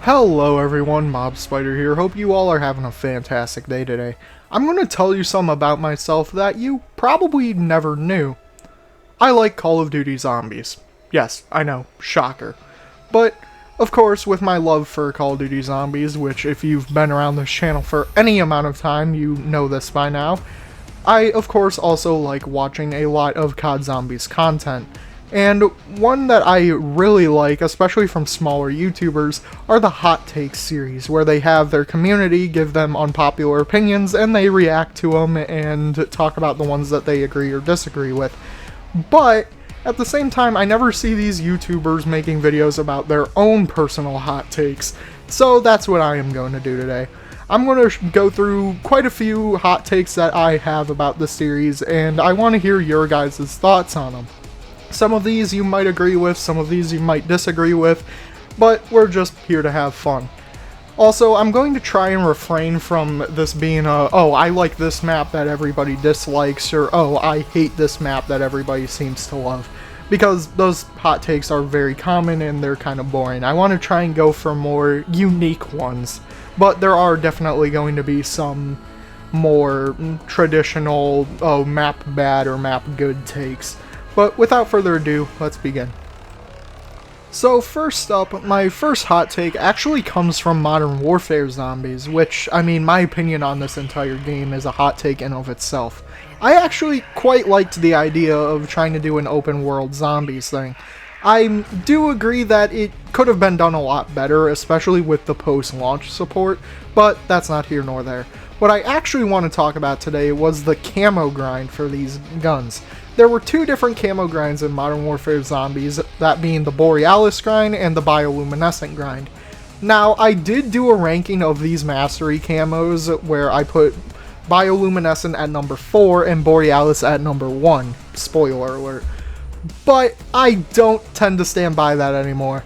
Hello everyone, Mob Spider here. Hope you all are having a fantastic day today. I'm going to tell you something about myself that you probably never knew. I like Call of Duty Zombies. Yes, I know, shocker. But, of course, with my love for Call of Duty Zombies, which if you've been around this channel for any amount of time, you know this by now, I, of course, also like watching a lot of COD Zombies content. And one that I really like, especially from smaller YouTubers, are the Hot Takes series, where they have their community give them unpopular opinions and they react to them and talk about the ones that they agree or disagree with. But, at the same time, I never see these YouTubers making videos about their own personal hot takes, so that's what I am going to do today. I'm going to go through quite a few hot takes that I have about the series, and I want to hear your guys' thoughts on them. Some of these you might agree with, some of these you might disagree with, but we're just here to have fun. Also, I'm going to try and refrain from this being a, oh, I like this map that everybody dislikes, or oh, I hate this map that everybody seems to love. Because those hot takes are very common and they're kind of boring. I want to try and go for more unique ones, but there are definitely going to be some more traditional, oh, map bad or map good takes. But without further ado, let's begin. So first up, my first hot take actually comes from Modern Warfare Zombies, which, I mean, my opinion on this entire game is a hot take in of itself. I actually quite liked the idea of trying to do an open world zombies thing. I do agree that it could have been done a lot better, especially with the post-launch support, but that's not here nor there. What I actually want to talk about today was the camo grind for these guns. There were two different camo grinds in Modern Warfare Zombies, that being the Borealis grind and the Bioluminescent grind. Now, I did do a ranking of these mastery camos where I put Bioluminescent at number 4 and Borealis at number 1. Spoiler alert. But I don't tend to stand by that anymore.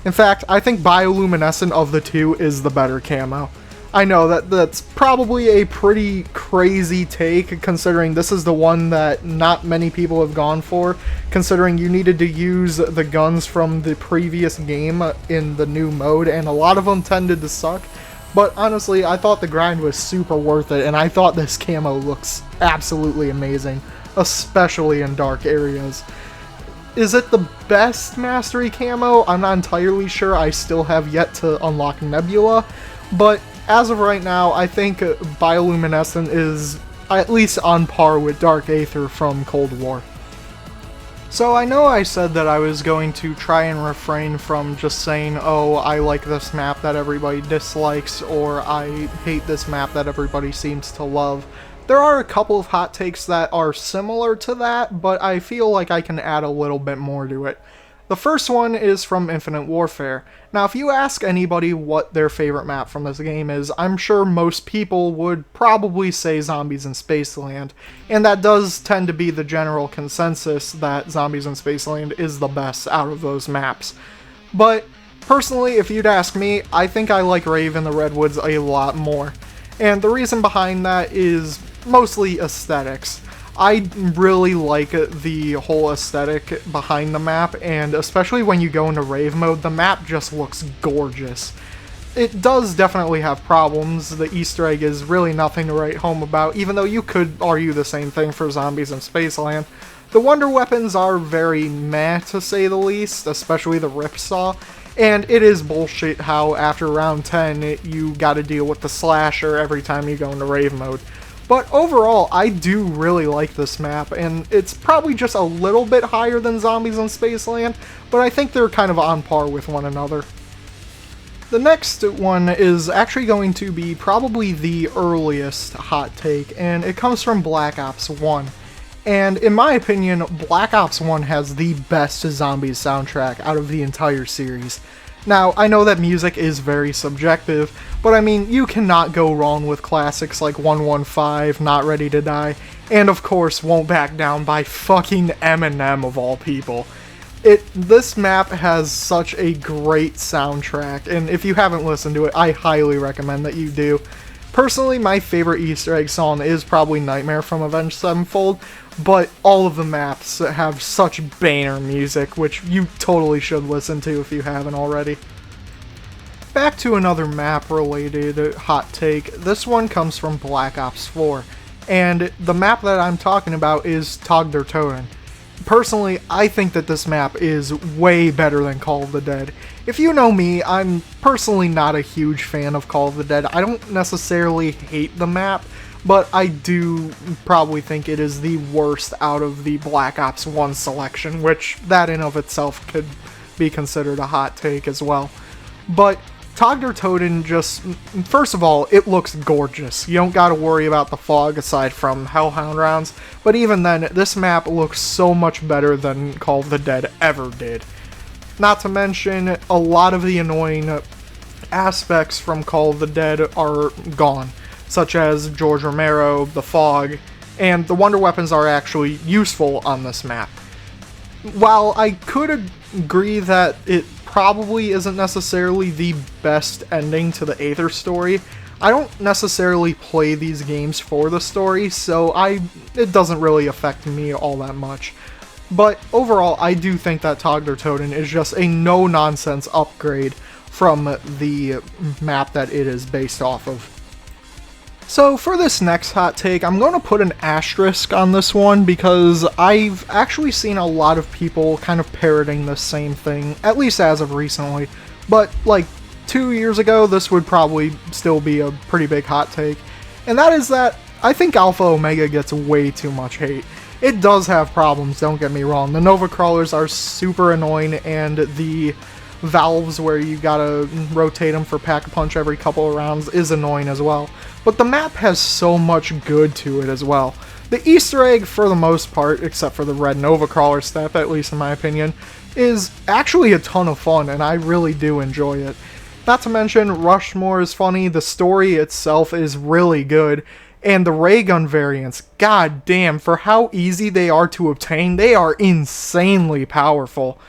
In fact, I think Bioluminescent of the two is the better camo. I know that's probably a pretty crazy take, considering this is the one that not many people have gone for, considering you needed to use the guns from the previous game in the new mode, and a lot of them tended to suck. But honestly, I thought the grind was super worth it, and I thought this camo looks absolutely amazing, especially in dark areas. Is it the best mastery camo? I'm not entirely sure. I still have yet to unlock Nebula, but as of right now, I think Bioluminescent is at least on par with Dark Aether from Cold War. So I know I said that I was going to try and refrain from just saying, oh, I like this map that everybody dislikes, or I hate this map that everybody seems to love. There are a couple of hot takes that are similar to that, but I feel like I can add a little bit more to it. The first one is from Infinite Warfare. Now, if you ask anybody what their favorite map from this game is, I'm sure most people would probably say Zombies in Spaceland, and that does tend to be the general consensus that Zombies in Spaceland is the best out of those maps. But, personally, if you'd ask me, I think I like Rave in the Redwoods a lot more. And the reason behind that is mostly aesthetics. I really like the whole aesthetic behind the map, and especially when you go into Rave mode, the map just looks gorgeous. It does definitely have problems. The Easter egg is really nothing to write home about, even though you could argue the same thing for Zombies in Spaceland. The wonder weapons are very meh, to say the least, especially the Ripsaw, and it is bullshit how after round 10 you gotta deal with the slasher every time you go into Rave mode. But overall, I do really like this map, and it's probably just a little bit higher than Zombies in Spaceland, but I think they're kind of on par with one another. The next one is actually going to be probably the earliest hot take, and it comes from Black Ops 1. And in my opinion, Black Ops 1 has the best Zombies soundtrack out of the entire series. Now, I know that music is very subjective, but I mean, you cannot go wrong with classics like 115, Not Ready to Die, and of course, Won't Back Down by fucking Eminem of all people. This map has such a great soundtrack, and if you haven't listened to it, I highly recommend that you do. Personally, my favorite Easter egg song is probably Nightmare from Avenged Sevenfold, but all of the maps have such banger music, which you totally should listen to if you haven't already. Back to another map-related hot take. This one comes from Black Ops 4, and the map that I'm talking about is Toxicity. Personally, I think that this map is way better than Call of the Dead. If you know me, I'm personally not a huge fan of Call of the Dead. I don't necessarily hate the map, but I do probably think it is the worst out of the Black Ops 1 selection, which that in of itself could be considered a hot take as well. But Toxicity just, first of all, it looks gorgeous. You don't gotta worry about the fog aside from Hellhound rounds, but even then, this map looks so much better than Call of the Dead ever did. Not to mention, a lot of the annoying aspects from Call of the Dead are gone, such as George Romero, the fog, and the wonder weapons are actually useful on this map. While I could agree that it probably isn't necessarily the best ending to the Aether story, I don't necessarily play these games for the story, so it doesn't really affect me all that much. But overall, I do think that Toxicity is just a no-nonsense upgrade from the map that it is based off of. So for this next hot take, I'm going to put an asterisk on this one because I've actually seen a lot of people kind of parroting the same thing, at least as of recently. But like 2 years ago, this would probably still be a pretty big hot take. And that is that I think Alpha Omega gets way too much hate. It does have problems, don't get me wrong. The Nova Crawlers are super annoying, and the valves where you gotta rotate them for pack-a-punch every couple of rounds is annoying as well. But the map has so much good to it as well. The Easter egg, for the most part, except for the red Nova Crawler step, at least in my opinion, is actually a ton of fun, and I really do enjoy it. Not to mention, Rushmore is funny, the story itself is really good, and the ray gun variants, god damn, for how easy they are to obtain, they are insanely powerful.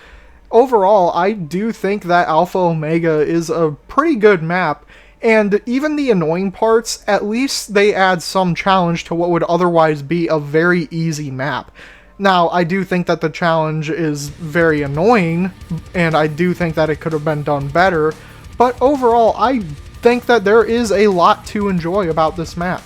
Overall, I do think that Alpha Omega is a pretty good map, and even the annoying parts, at least they add some challenge to what would otherwise be a very easy map. Now, I do think that the challenge is very annoying, and I do think that it could have been done better, but overall, I think that there is a lot to enjoy about this map.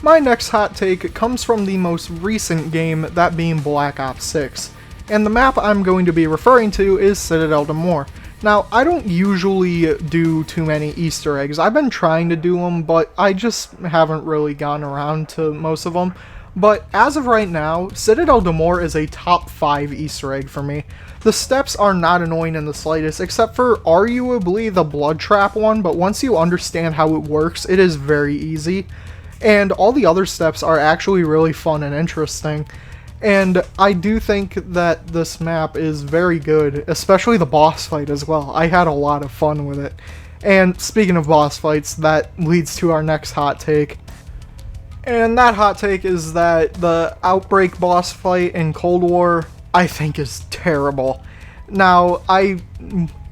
My next hot take comes from the most recent game, that being Black Ops 6. And the map I'm going to be referring to is Citadel de Mort. Now, I don't usually do too many Easter eggs. I've been trying to do them, but I just haven't really gotten around to most of them. But as of right now, Citadel de Mort is a top 5 Easter egg for me. The steps are not annoying in the slightest, except for arguably the blood trap one, but once you understand how it works, it is very easy. And all the other steps are actually really fun and interesting. And I do think that this map is very good, especially the boss fight as well. I had a lot of fun with it. And speaking of boss fights, that leads to our next hot take. And that hot take is that the Outbreak boss fight in Cold War, I think, is terrible. Now, I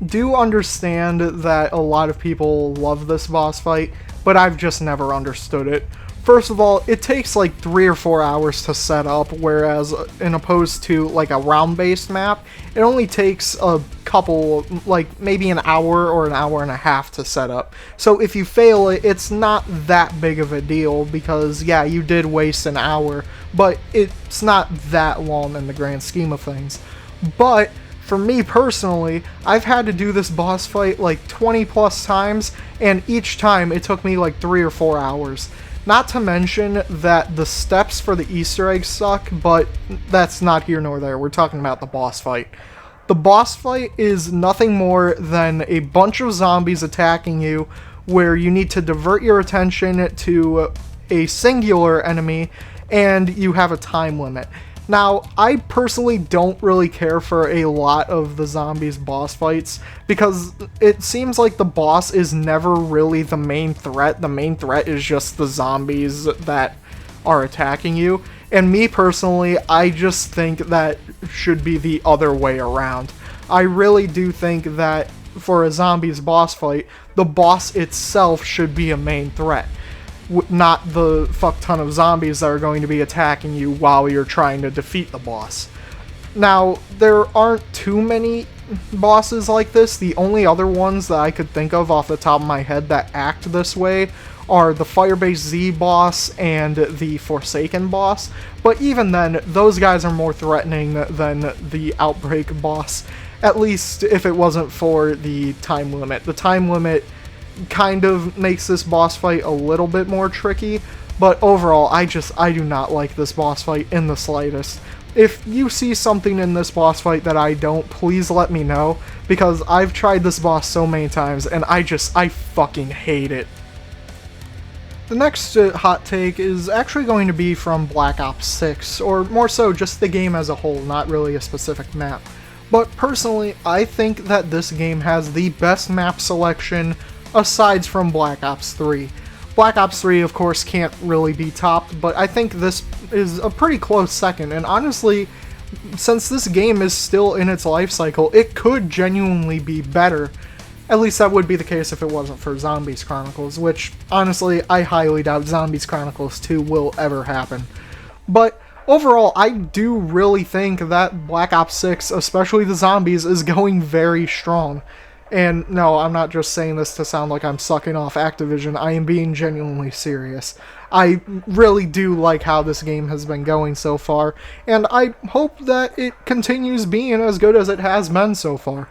do understand that a lot of people love this boss fight, but I've just never understood it. First of all, it takes like 3 or 4 hours to set up, whereas in opposed to like a round-based map, it only takes a couple, like maybe an hour or an hour and a half to set up. So if you fail it, it's not that big of a deal because, yeah, you did waste an hour, but it's not that long in the grand scheme of things. But for me personally, I've had to do this boss fight like 20 plus times, and each time it took me like 3 or 4 hours. Not to mention that the steps for the Easter eggs suck, but that's not here nor there. We're talking about the boss fight. The boss fight is nothing more than a bunch of zombies attacking you, where you need to divert your attention to a singular enemy, and you have a time limit. Now, I personally don't really care for a lot of the zombies boss fights, because it seems like the boss is never really the main threat. The main threat is just the zombies that are attacking you. And me personally, I just think that should be the other way around. I really do think that for a zombies boss fight, the boss itself should be a main threat, not the fuck ton of zombies that are going to be attacking you while you're trying to defeat the boss. Now, there aren't too many bosses like this. The only other ones that I could think of off the top of my head that act this way are the Firebase Z boss and the Forsaken boss, but even then, those guys are more threatening than the Outbreak boss, at least if it wasn't for the time limit. The time limit kind of makes this boss fight a little bit more tricky, but overall, I do not like this boss fight in the slightest. If you see something in this boss fight that I don't, please let me know, because I've tried this boss so many times, and I fucking hate it. The next hot take is actually going to be from Black Ops 6, or more so just the game as a whole, not really a specific map. But personally, I think that this game has the best map selection aside from Black Ops 3. Black Ops 3, of course, can't really be topped, but I think this is a pretty close second, and honestly, since this game is still in its life cycle, it could genuinely be better. At least that would be the case if it wasn't for Zombies Chronicles, which, honestly, I highly doubt Zombies Chronicles 2 will ever happen. But overall, I do really think that Black Ops 6, especially the zombies, is going very strong. And no, I'm not just saying this to sound like I'm sucking off Activision, I am being genuinely serious. I really do like how this game has been going so far, and I hope that it continues being as good as it has been so far.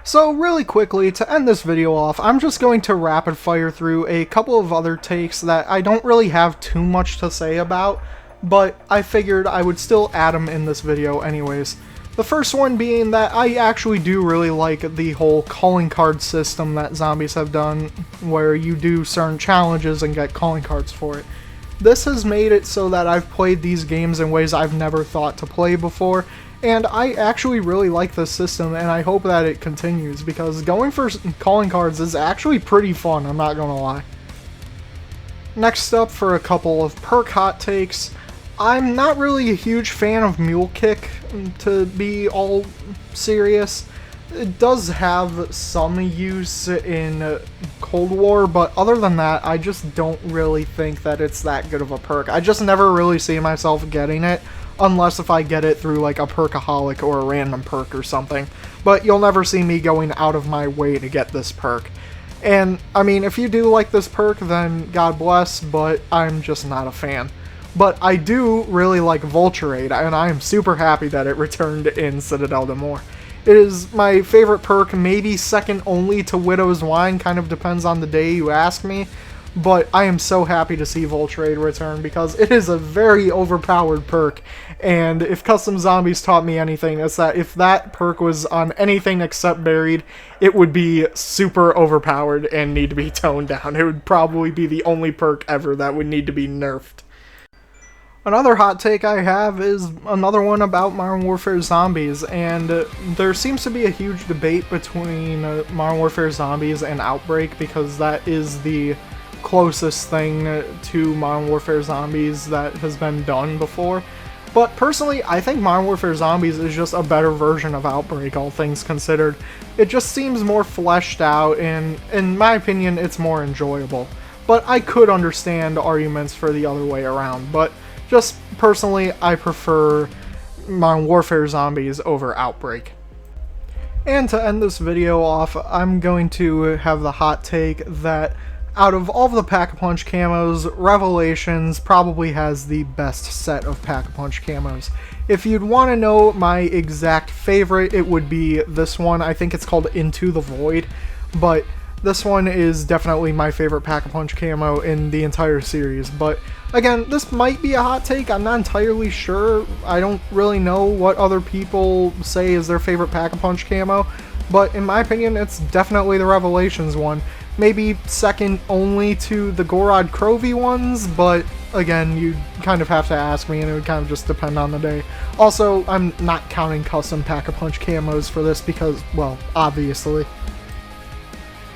So really quickly, to end this video off, I'm just going to rapid fire through a couple of other takes that I don't really have too much to say about, but I figured I would still add them in this video anyways. The first one being that I actually do really like the whole calling card system that Zombies have done, where you do certain challenges and get calling cards for it. This has made it so that I've played these games in ways I've never thought to play before, and I actually really like this system, and I hope that it continues, because going for calling cards is actually pretty fun, I'm not gonna lie. Next up, for a couple of perk hot takes, I'm not really a huge fan of Mule Kick, to be all serious. It does have some use in Cold War, but other than that, I just don't really think that it's that good of a perk. I just never really see myself getting it, unless if I get it through like a perkaholic or a random perk or something. But you'll never see me going out of my way to get this perk. And, I mean, if you do like this perk, then God bless, but I'm just not a fan. But I do really like Vulturade, and I am super happy that it returned in Citadel de Mor. It is my favorite perk, maybe second only to Widow's Wine, kind of depends on the day you ask me. But I am so happy to see Vulturade return, because it is a very overpowered perk, and if Custom Zombies taught me anything, it's that if that perk was on anything except Buried, it would be super overpowered and need to be toned down. It would probably be the only perk ever that would need to be nerfed. Another hot take I have is another one about Modern Warfare Zombies, and there seems to be a huge debate between Modern Warfare Zombies and Outbreak, because that is the closest thing to Modern Warfare Zombies that has been done before. But personally, I think Modern Warfare Zombies is just a better version of Outbreak, all things considered. It just seems more fleshed out, and in my opinion, it's more enjoyable. But I could understand arguments for the other way around, but just personally, I prefer Modern Warfare Zombies over Outbreak. And to end this video off, I'm going to have the hot take that out of all of the Pack-a-Punch camos, Revelations probably has the best set of Pack-a-Punch camos. If you'd want to know my exact favorite, it would be this one. I think it's called Into the Void, but this one is definitely my favorite Pack-a-Punch camo in the entire series. But again, this might be a hot take, I'm not entirely sure. I don't really know what other people say is their favorite Pack-a-Punch camo, but in my opinion, it's definitely the Revelations one. Maybe second only to the Gorod Crovey ones, but again, you kind of have to ask me, and it would kind of just depend on the day. Also, I'm not counting custom Pack-a-Punch camos for this because, well, obviously.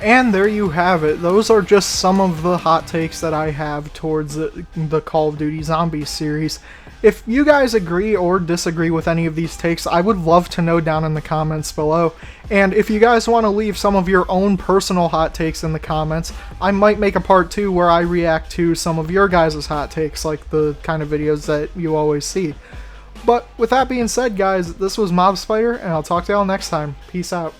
And there you have it. Those are just some of the hot takes that I have towards the Call of Duty Zombies series. If you guys agree or disagree with any of these takes, I would love to know down in the comments below. And if you guys want to leave some of your own personal hot takes in the comments, I might make a part 2 where I react to some of your guys' hot takes, like the kind of videos that you always see. But with that being said, guys, this was Mob Spider, and I'll talk to y'all next time. Peace out.